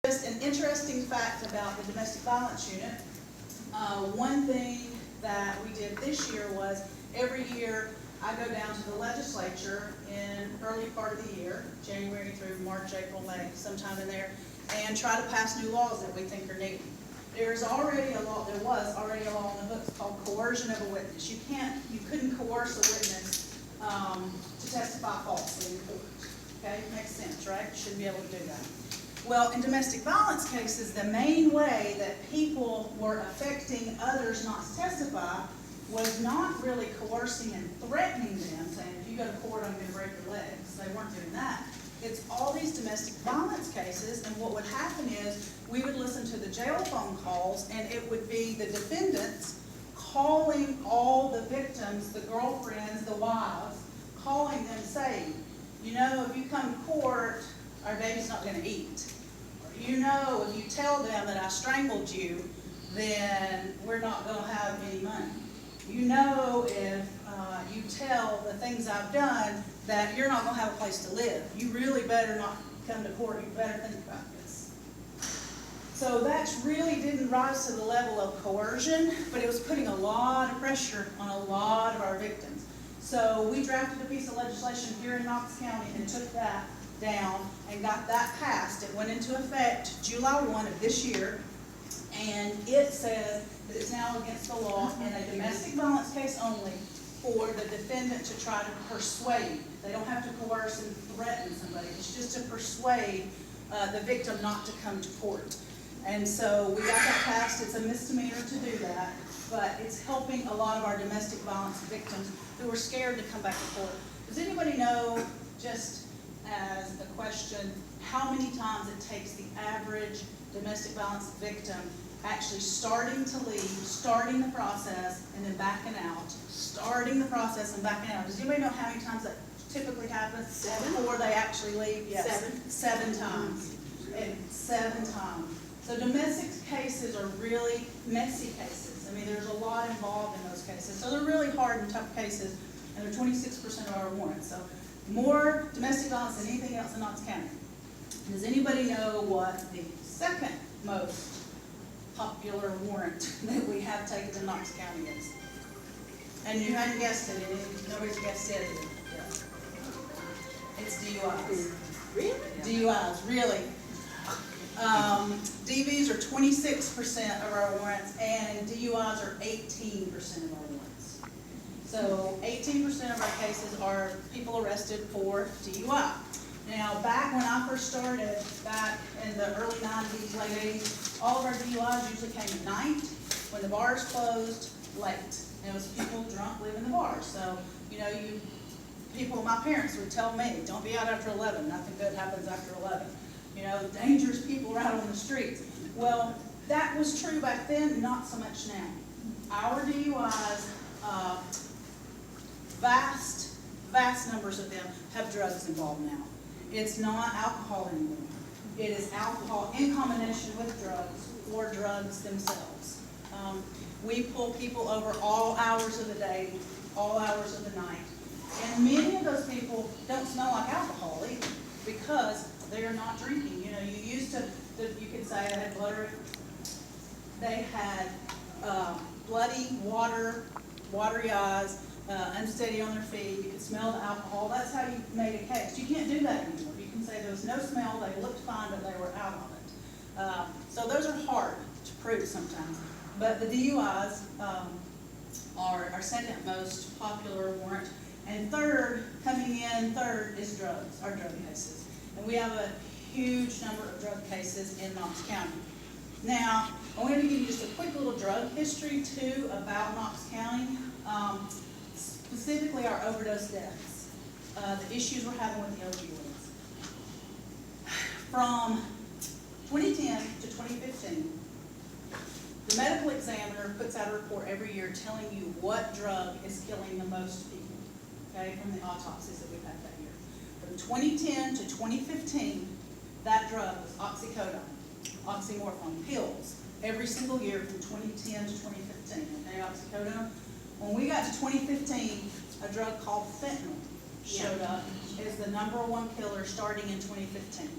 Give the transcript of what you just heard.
Just an interesting fact about the domestic violence unit. One thing that we did this year was every year I go down to the legislature in early part of the year, January through March, April, May, sometime in there, and try to pass new laws that we think are needed. There was already a law in the books called coercion of a witness. You couldn't coerce a witness to testify falsely in court. Okay, makes sense, right? You shouldn't be able to do that. Well, in domestic violence cases, the main way that people were affecting others not to testify was not really coercing and threatening them, saying, if you go to court, I'm going to break your legs. They weren't doing that. It's all these domestic violence cases, and what would happen is we would listen to the jail phone calls, and it would be the defendants calling all the victims, the girlfriends, the wives, calling them saying, you know, if you come to court, our baby's not going to eat. Or, you know, if you tell them that I strangled you, then we're not going to have any money. You know, if you tell the things I've done, that you're not going to have a place to live. You really better not come to court. You better think about this. So that really didn't rise to the level of coercion, but it was putting a lot of pressure on a lot of our victims. So we drafted a piece of legislation here in Knox County and took that down and got that passed. It went into effect July 1 of this year, and it says that it's now against the law in a domestic violence case only for the defendant to try to persuade. They don't have to coerce and threaten somebody. It's just to persuade the victim not to come to court. And so we got that passed. It's a misdemeanor to do that, but it's helping a lot of our domestic violence victims who are scared to come back to court. Does anybody know, just as a question, how many times it takes the average domestic violence victim actually starting to leave, starting the process, and then backing out, starting the process and backing out? Does anybody know how many times that typically happens? 7. Before they actually leave? Yes. 7. 7 times. 7 times. So domestic cases are really messy cases. I mean, there's a lot involved in those cases. So they're really hard and tough cases, and they're 26% of our warrants. So more domestic violence than anything else in Knox County. Does anybody know what the second most popular warrant that we have taken in Knox County is? And you hadn't guessed it. Nobody's guessed it yet. It's DUIs. Really? DUIs, really. DVs are 26% of our warrants, and DUIs are 18% of our warrants. So 18% of our cases are people arrested for DUI. Now, back when I first started, back in the early 90s, late 80s, all of our DUIs usually came at night, when the bars closed, late. And it was people drunk leaving the bars. So, you know, my parents would tell me, don't be out after 11, nothing good happens after 11. You know, dangerous people are out on the streets. Well, that was true back then, not so much now. Our DUIs, vast numbers of them have drugs involved now. It's not alcohol anymore. It is alcohol in combination with drugs or drugs themselves. We pull people over all hours of the day, all hours of the night. And many of those people don't smell like alcohol either, because they are not drinking. You know, you used to, you could say they had they had bloody, watery eyes, unsteady on their feet. You could smell the alcohol. That's how you made a case. You can't do that anymore. You can say there was no smell, they looked fine, but they were out on it. So those are hard to prove sometimes. But the DUIs are our second most popular warrant. And coming in third is drugs, our drug cases. And we have a huge number of drug cases in Knox County. Now, I wanted to give you just a quick little drug history too about Knox County, specifically our overdose deaths, the issues we're having with the opioids. From 2010 to 2015, the medical examiner puts out a report every year telling you what drug is killing the most people, okay, from the autopsies that we've had that year. From 2010 to 2015, that drug was oxycodone, oxymorphone, pills, every single year from 2010 to 2015, okay, oxycodone. When we got to 2015, a drug called fentanyl showed up as the #1 killer starting in 2015.